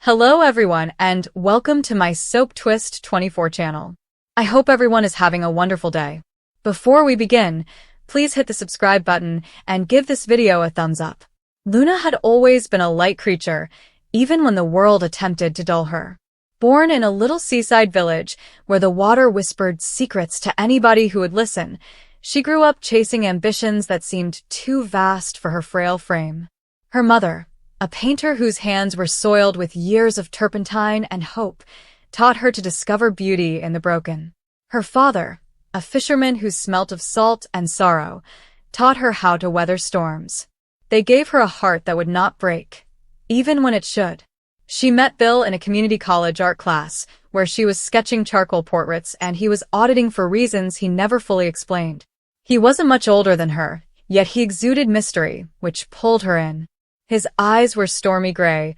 Hello everyone and welcome to my Soap Twist 24 channel. I hope everyone is having a wonderful day. Before we begin, please hit the subscribe button and give this video a thumbs up. Luna had always been a light creature, even when the world attempted to dull her. Born in a little seaside village where the water whispered secrets to anybody who would listen, she grew up chasing ambitions that seemed too vast for her frail frame. Her mother, a painter whose hands were soiled with years of turpentine and hope, taught her to discover beauty in the broken. Her father, a fisherman who smelt of salt and sorrow, taught her how to weather storms. They gave her a heart that would not break, even when it should. She met Bill in a community college art class, where she was sketching charcoal portraits and he was auditing for reasons he never fully explained. He wasn't much older than her, yet he exuded mystery, which pulled her in. His eyes were stormy gray,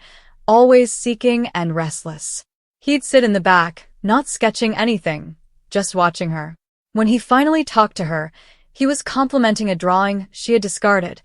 always seeking and restless. He'd sit in the back, not sketching anything, just watching her. When he finally talked to her, he was complimenting a drawing she had discarded,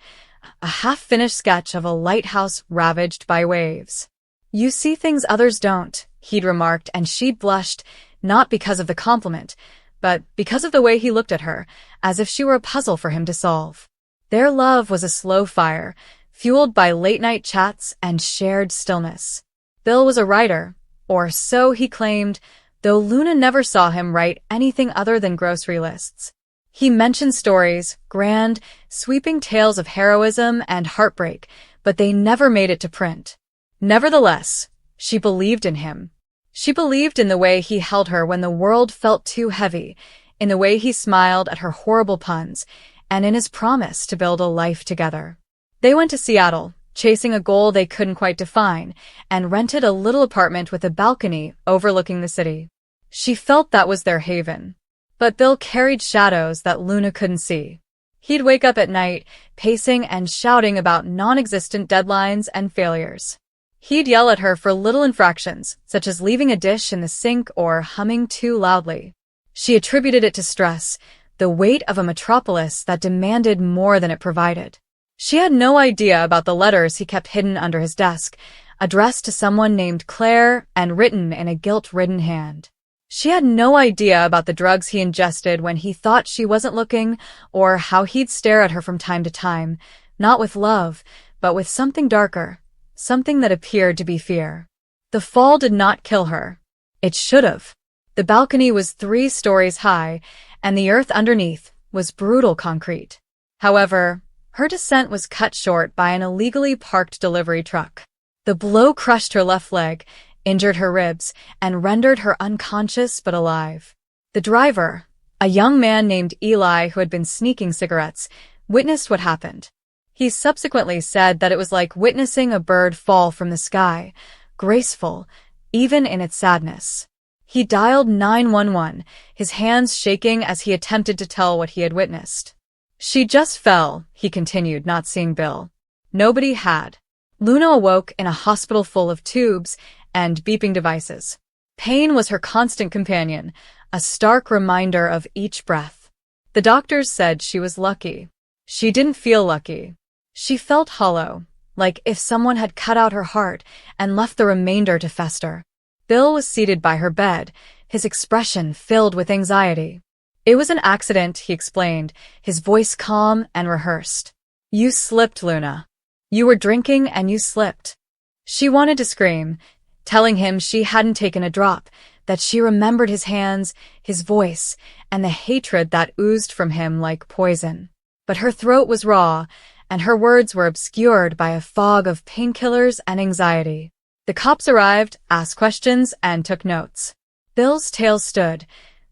a half-finished sketch of a lighthouse ravaged by waves. "You see things others don't," he'd remarked, and she'd blushed, not because of the compliment, but because of the way he looked at her, as if she were a puzzle for him to solve. Their love was a slow fire, fueled by late-night chats and shared stillness. Bill was a writer, or so he claimed, though Luna never saw him write anything other than grocery lists. He mentioned stories, grand, sweeping tales of heroism and heartbreak, but they never made it to print. Nevertheless, she believed in him. She believed in the way he held her when the world felt too heavy, in the way he smiled at her horrible puns, and in his promise to build a life together. They went to Seattle, chasing a goal they couldn't quite define, and rented a little apartment with a balcony overlooking the city. She felt that was their haven. But Bill carried shadows that Luna couldn't see. He'd wake up at night, pacing and shouting about non-existent deadlines and failures. He'd yell at her for little infractions, such as leaving a dish in the sink or humming too loudly. She attributed it to stress, the weight of a metropolis that demanded more than it provided. She had no idea about the letters he kept hidden under his desk, addressed to someone named Claire and written in a guilt-ridden hand. She had no idea about the drugs he ingested when he thought she wasn't looking, or how he'd stare at her from time to time, not with love, but with something darker, something that appeared to be fear. The fall did not kill her. It should have. The balcony was 3 stories high, and the earth underneath was brutal concrete. However, her descent was cut short by an illegally parked delivery truck. The blow crushed her left leg, injured her ribs, and rendered her unconscious but alive. The driver, a young man named Eli who had been sneaking cigarettes, witnessed what happened. He subsequently said that it was like witnessing a bird fall from the sky, graceful, even in its sadness. He dialed 911, his hands shaking as he attempted to tell what he had witnessed. "She just fell," he continued, not seeing Bill. Nobody had. Luna awoke in a hospital full of tubes and beeping devices. Pain was her constant companion, a stark reminder of each breath. The doctors said she was lucky. She didn't feel lucky. She felt hollow, like if someone had cut out her heart and left the remainder to fester. Bill was seated by her bed, his expression filled with anxiety. "It was an accident," he explained, his voice calm and rehearsed. "You slipped, Luna. You were drinking and you slipped." She wanted to scream, telling him she hadn't taken a drop, that she remembered his hands, his voice, and the hatred that oozed from him like poison. But her throat was raw, and her words were obscured by a fog of painkillers and anxiety. The cops arrived, asked questions, and took notes. Bill's tale stood.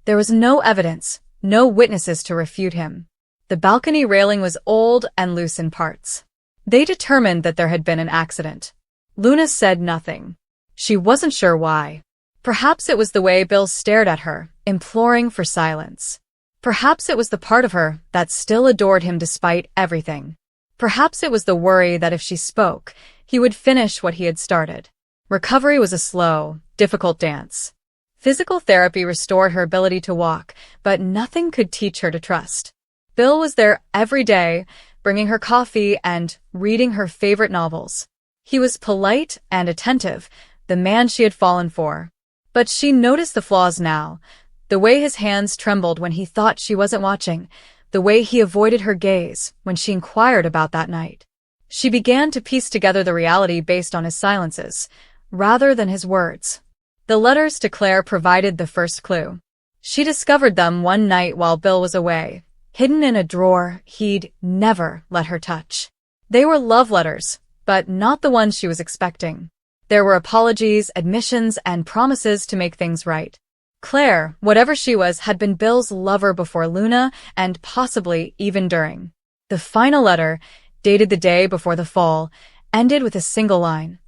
There was no evidence, no witnesses to refute him. The balcony railing was old and loose in parts. They determined that there had been an accident. Luna said nothing. She wasn't sure why. Perhaps it was the way Bill stared at her, imploring for silence. Perhaps it was the part of her that still adored him despite everything. Perhaps it was the worry that if she spoke, he would finish what he had started. Recovery was a slow, difficult dance. Physical therapy restored her ability to walk, but nothing could teach her to trust. Bill was there every day, bringing her coffee and reading her favorite novels. He was polite and attentive, the man she had fallen for. But she noticed the flaws now. The way his hands trembled when he thought she wasn't watching, the way he avoided her gaze when she inquired about that night. She began to piece together the reality based on his silences, rather than his words. The letters to Claire provided the first clue. She discovered them one night while Bill was away, hidden in a drawer he'd never let her touch. They were love letters, but not the ones she was expecting. There were apologies, admissions, and promises to make things right. Claire, whatever she was, had been Bill's lover before Luna and possibly even during. The final letter, dated the day before the fall, ended with a single line.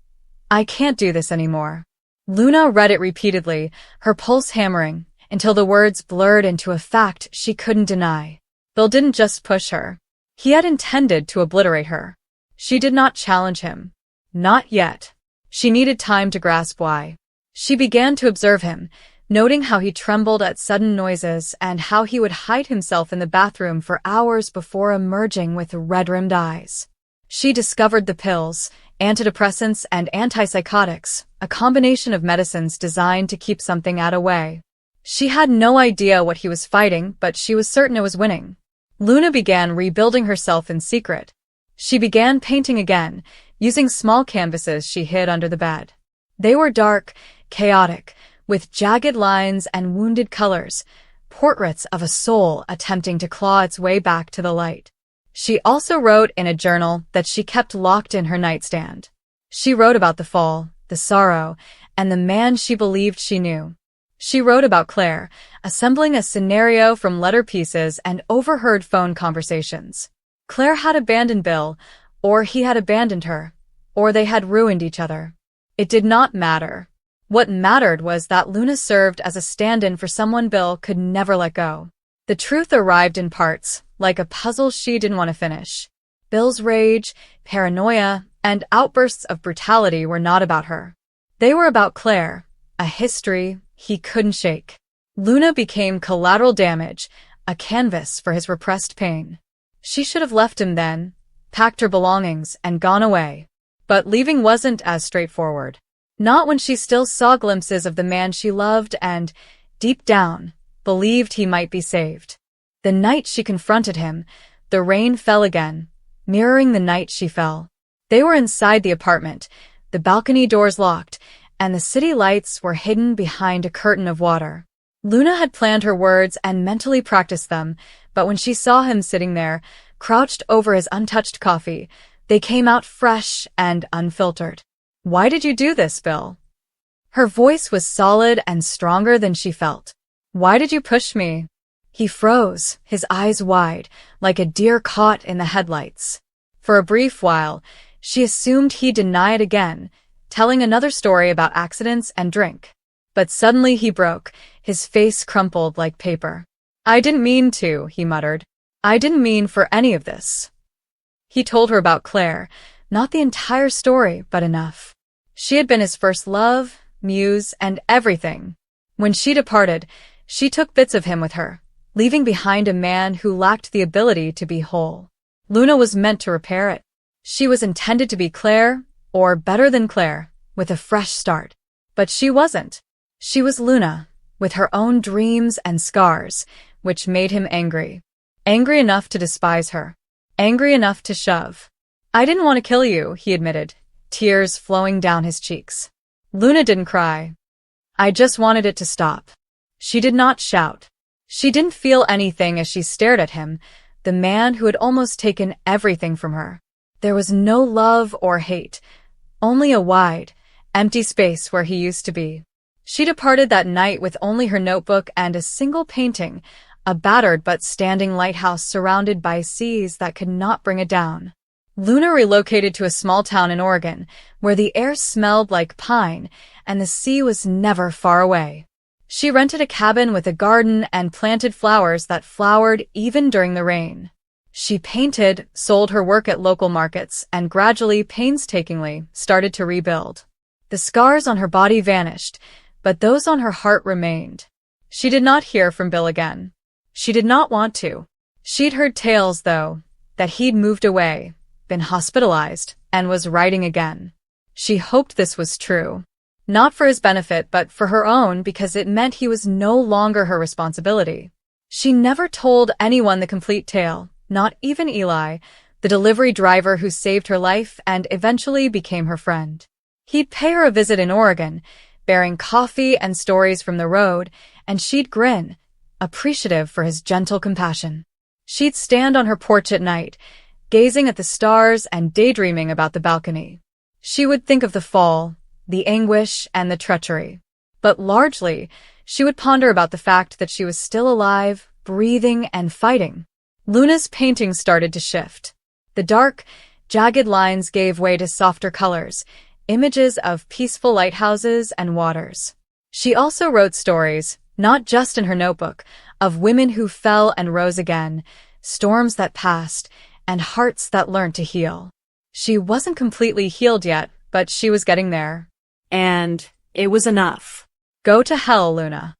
"I can't do this anymore." Luna read it repeatedly, her pulse hammering, until the words blurred into a fact she couldn't deny. Bill didn't just push her. He had intended to obliterate her. She did not challenge him. Not yet. She needed time to grasp why. She began to observe him, noting how he trembled at sudden noises and how he would hide himself in the bathroom for hours before emerging with red-rimmed eyes. She discovered the pills, antidepressants and antipsychotics, a combination of medicines designed to keep something out away. She had no idea what he was fighting, but she was certain it was winning. Luna began rebuilding herself in secret. She began painting again, using small canvases she hid under the bed. They were dark, chaotic, with jagged lines and wounded colors, portraits of a soul attempting to claw its way back to the light. She also wrote in a journal that she kept locked in her nightstand. She wrote about the fall, the sorrow, and the man she believed she knew. She wrote about Claire, assembling a scenario from letter pieces and overheard phone conversations. Claire had abandoned Bill, or he had abandoned her, or they had ruined each other. It did not matter. What mattered was that Luna served as a stand-in for someone Bill could never let go. The truth arrived in parts, like a puzzle she didn't want to finish. Bill's rage, paranoia, and outbursts of brutality were not about her. They were about Claire, a history he couldn't shake. Luna became collateral damage, a canvas for his repressed pain. She should have left him then, packed her belongings, and gone away. But leaving wasn't as straightforward. Not when she still saw glimpses of the man she loved and, deep down, believed he might be saved. The night she confronted him, the rain fell again, mirroring the night she fell. They were inside the apartment, the balcony doors locked, and the city lights were hidden behind a curtain of water. Luna had planned her words and mentally practiced them, but when she saw him sitting there, crouched over his untouched coffee, they came out fresh and unfiltered. "Why did you do this, Bill?" Her voice was solid and stronger than she felt. "Why did you push me?" He froze, his eyes wide, like a deer caught in the headlights. For a brief while, she assumed he'd deny it again, telling another story about accidents and drink. But suddenly he broke, his face crumpled like paper. "I didn't mean to," he muttered. "I didn't mean for any of this." He told her about Claire, not the entire story, but enough. She had been his first love, muse, and everything. When she departed, she took bits of him with her, leaving behind a man who lacked the ability to be whole. Luna was meant to repair it. She was intended to be Claire, or better than Claire, with a fresh start. But she wasn't. She was Luna, with her own dreams and scars, which made him angry. Angry enough to despise her. Angry enough to shove. "I didn't want to kill you," he admitted, tears flowing down his cheeks. Luna didn't cry. "I just wanted it to stop." She did not shout. She didn't feel anything as she stared at him, the man who had almost taken everything from her. There was no love or hate, only a wide, empty space where he used to be. She departed that night with only her notebook and a single painting, a battered but standing lighthouse surrounded by seas that could not bring it down. Luna relocated to a small town in Oregon, where the air smelled like pine and the sea was never far away. She rented a cabin with a garden and planted flowers that flowered even during the rain. She painted, sold her work at local markets, and gradually, painstakingly, started to rebuild. The scars on her body vanished, but those on her heart remained. She did not hear from Bill again. She did not want to. She'd heard tales, though, that he'd moved away, been hospitalized, and was writing again. She hoped this was true. Not for his benefit, but for her own, because it meant he was no longer her responsibility. She never told anyone the complete tale, not even Eli, the delivery driver who saved her life and eventually became her friend. He'd pay her a visit in Oregon, bearing coffee and stories from the road, and she'd grin, appreciative for his gentle compassion. She'd stand on her porch at night, gazing at the stars and daydreaming about the balcony. She would think of the fall, the anguish, and the treachery. But largely, she would ponder about the fact that she was still alive, breathing, and fighting. Luna's painting started to shift. The dark, jagged lines gave way to softer colors, images of peaceful lighthouses and waters. She also wrote stories, not just in her notebook, of women who fell and rose again, storms that passed, and hearts that learned to heal. She wasn't completely healed yet, but she was getting there. And it was enough. Go to hell, Luna.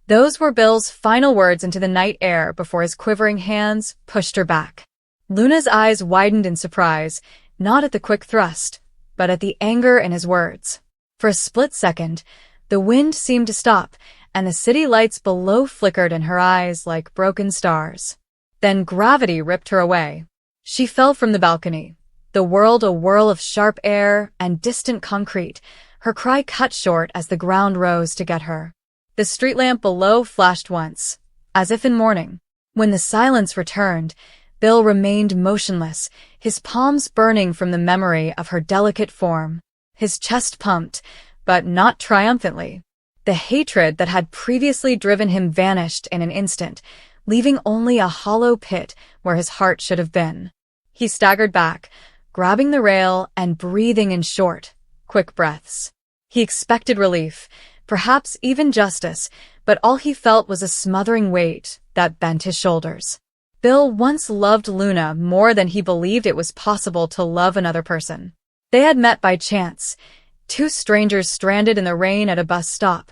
Those were Bill's final words into the night air before his quivering hands pushed her back. Luna's eyes widened in surprise, not at the quick thrust, but at the anger in his words. For a split second, the wind seemed to stop, and the city lights below flickered in her eyes like broken stars. Then gravity ripped her away. She fell from the balcony, the world a whirl of sharp air and distant concrete, her cry cut short as the ground rose to get her. The street lamp below flashed once, as if in mourning. When the silence returned, Bill remained motionless, his palms burning from the memory of her delicate form. His chest pumped, but not triumphantly. The hatred that had previously driven him vanished in an instant, leaving only a hollow pit where his heart should have been. He staggered back, grabbing the rail and breathing in short, quick breaths. He expected relief, perhaps even justice, but all he felt was a smothering weight that bent his shoulders. Bill once loved Luna more than he believed it was possible to love another person. They had met by chance, two strangers stranded in the rain at a bus stop,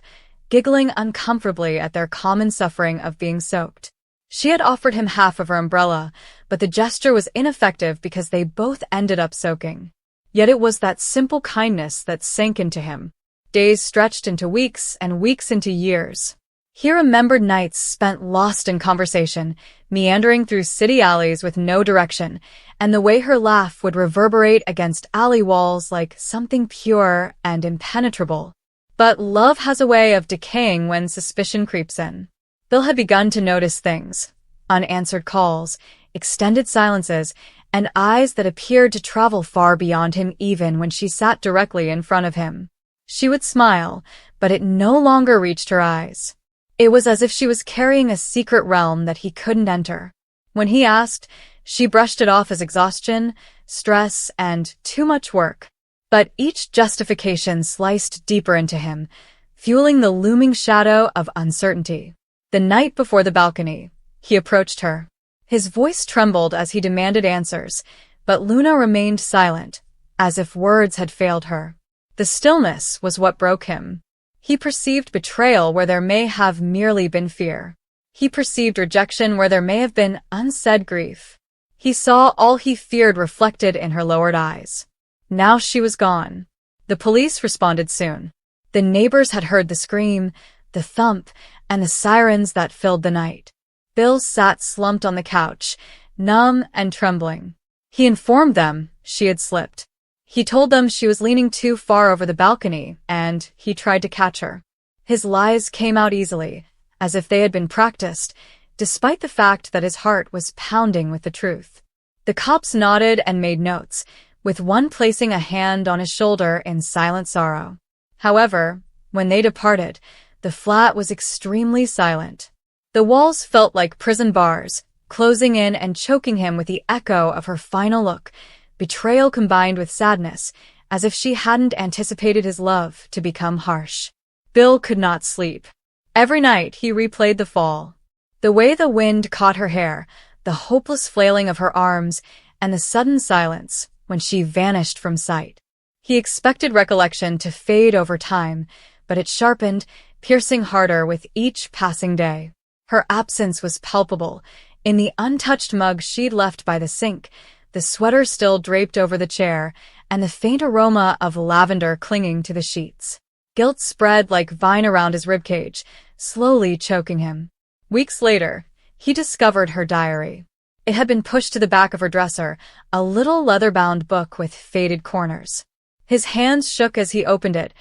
giggling uncomfortably at their common suffering of being soaked. She had offered him half of her umbrella, but the gesture was ineffective because they both ended up soaking. Yet it was that simple kindness that sank into him. Days stretched into weeks and weeks into years. He remembered nights spent lost in conversation, meandering through city alleys with no direction, and the way her laugh would reverberate against alley walls like something pure and impenetrable. But love has a way of decaying when suspicion creeps in. Bill had begun to notice things: unanswered calls, extended silences, and eyes that appeared to travel far beyond him even when she sat directly in front of him. She would smile, but it no longer reached her eyes. It was as if she was carrying a secret realm that he couldn't enter. When he asked, she brushed it off as exhaustion, stress, and too much work. But each justification sliced deeper into him, fueling the looming shadow of uncertainty. The night before the balcony, he approached her. His voice trembled as he demanded answers, but Luna remained silent, as if words had failed her. The stillness was what broke him. He perceived betrayal where there may have merely been fear. He perceived rejection where there may have been unsaid grief. He saw all he feared reflected in her lowered eyes. Now she was gone. The police responded soon. The neighbors had heard the scream, the thump, and the sirens that filled the night. Bill sat slumped on the couch, numb and trembling. He informed them she had slipped. He told them she was leaning too far over the balcony, and he tried to catch her. His lies came out easily, as if they had been practiced, despite the fact that his heart was pounding with the truth. The cops nodded and made notes, with one placing a hand on his shoulder in silent sorrow. However, when they departed, the flat was extremely silent. The walls felt like prison bars, closing in and choking him with the echo of her final look, betrayal combined with sadness, as if she hadn't anticipated his love to become harsh. Bill could not sleep. Every night he replayed the fall. The way the wind caught her hair, the hopeless flailing of her arms, and the sudden silence when she vanished from sight. He expected recollection to fade over time, but it sharpened, piercing harder with each passing day. Her absence was palpable. In the untouched mug she'd left by the sink, the sweater still draped over the chair, and the faint aroma of lavender clinging to the sheets. Guilt spread like vine around his ribcage, slowly choking him. Weeks later, he discovered her diary. It had been pushed to the back of her dresser, a little leather-bound book with faded corners. His hands shook as he opened it,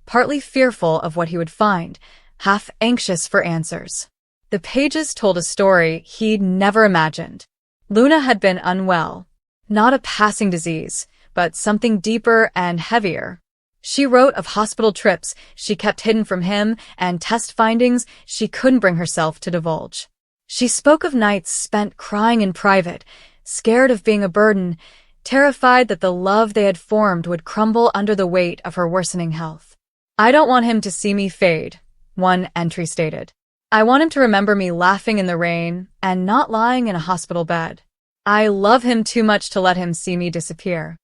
partly fearful of what he would find, half anxious for answers. The pages told a story he'd never imagined. Luna had been unwell, not a passing disease, but something deeper and heavier. She wrote of hospital trips she kept hidden from him and test findings she couldn't bring herself to divulge. She spoke of nights spent crying in private, scared of being a burden, terrified that the love they had formed would crumble under the weight of her worsening health. "I don't want him to see me fade," one entry stated. "I want him to remember me laughing in the rain and not lying in a hospital bed. I love him too much to let him see me disappear."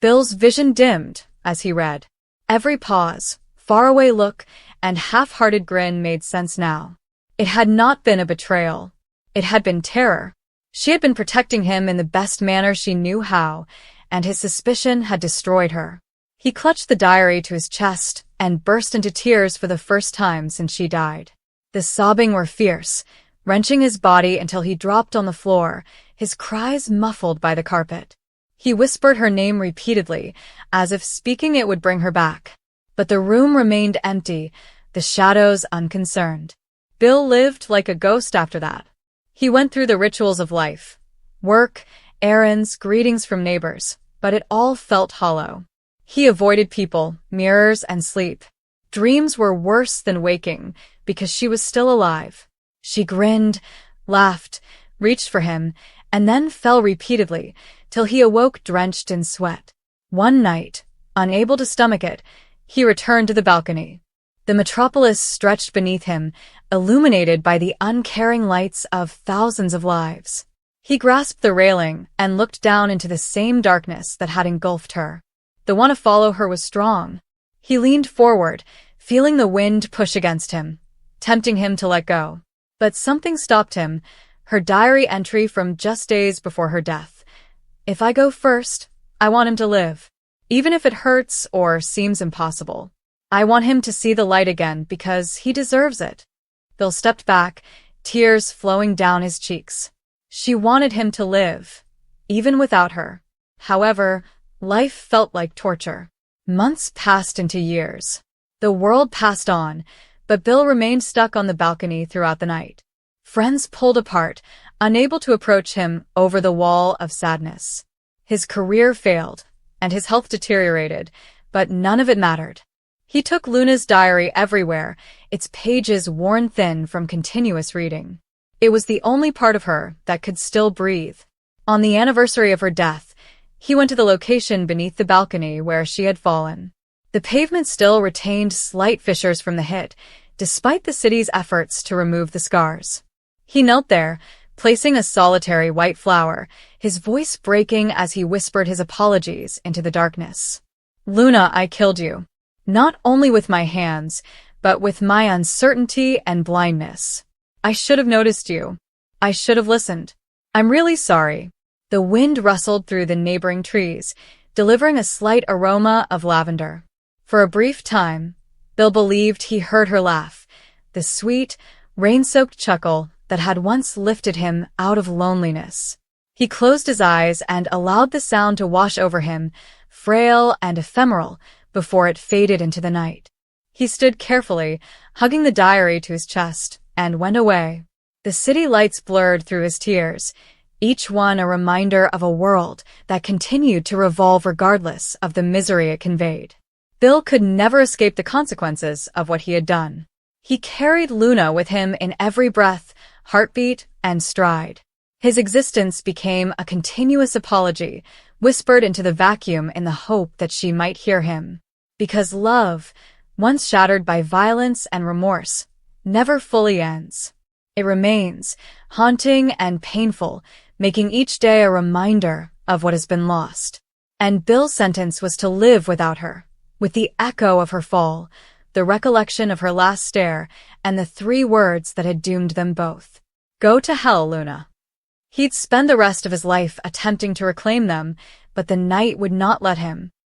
Bill's vision dimmed as he read. Every pause, faraway look, and half-hearted grin made sense now. It had not been a betrayal. It had been terror. She had been protecting him in the best manner she knew how, and his suspicion had destroyed her. He clutched the diary to his chest and burst into tears for the first time since she died. The sobbing were fierce, wrenching his body until he dropped on the floor, his cries muffled by the carpet. He whispered her name repeatedly, as if speaking it would bring her back. But the room remained empty, the shadows unconcerned. Bill lived like a ghost after that. He went through the rituals of life. Work, errands, greetings from neighbors, but it all felt hollow. He avoided people, mirrors, and sleep. Dreams were worse than waking, because she was still alive. She grinned, laughed, reached for him, and then fell repeatedly, till he awoke drenched in sweat. One night, unable to stomach it, he returned to the balcony. The metropolis stretched beneath him, illuminated by the uncaring lights of thousands of lives. He grasped the railing and looked down into the same darkness that had engulfed her. The want to follow her was strong. He leaned forward, feeling the wind push against him, tempting him to let go. But something stopped him, her diary entry from just days before her death. "If I go first, I want him to live. Even if it hurts or seems impossible. I want him to see the light again because he deserves it." Bill stepped back, tears flowing down his cheeks. She wanted him to live, even without her. However, life felt like torture. Months passed into years. The world passed on, but Bill remained stuck on the balcony throughout the night. Friends pulled apart, unable to approach him over the wall of sadness. His career failed, and his health deteriorated, but none of it mattered. He took Luna's diary everywhere, its pages worn thin from continuous reading. It was the only part of her that could still breathe. On the anniversary of her death, he went to the location beneath the balcony where she had fallen. The pavement still retained slight fissures from the hit, despite the city's efforts to remove the scars. He knelt there, placing a solitary white flower, his voice breaking as he whispered his apologies into the darkness. "Luna, I killed you. Not only with my hands, but with my uncertainty and blindness. I should have noticed you. I should have listened. I'm really sorry." The wind rustled through the neighboring trees, delivering a slight aroma of lavender. For a brief time, Bill believed he heard her laugh, the sweet, rain-soaked chuckle that had once lifted him out of loneliness. He closed his eyes and allowed the sound to wash over him, frail and ephemeral, before it faded into the night. He stood carefully, hugging the diary to his chest, and went away. The city lights blurred through his tears, each one a reminder of a world that continued to revolve regardless of the misery it conveyed. Bill could never escape the consequences of what he had done. He carried Luna with him in every breath, heartbeat, and stride. His existence became a continuous apology, whispered into the vacuum in the hope that she might hear him. Because love, once shattered by violence and remorse, never fully ends. It remains, haunting and painful, making each day a reminder of what has been lost. And Bill's sentence was to live without her, with the echo of her fall, the recollection of her last stare, and the 3 words that had doomed them both. "Go to hell, Luna." He'd spend the rest of his life attempting to reclaim them, but the night would not let him.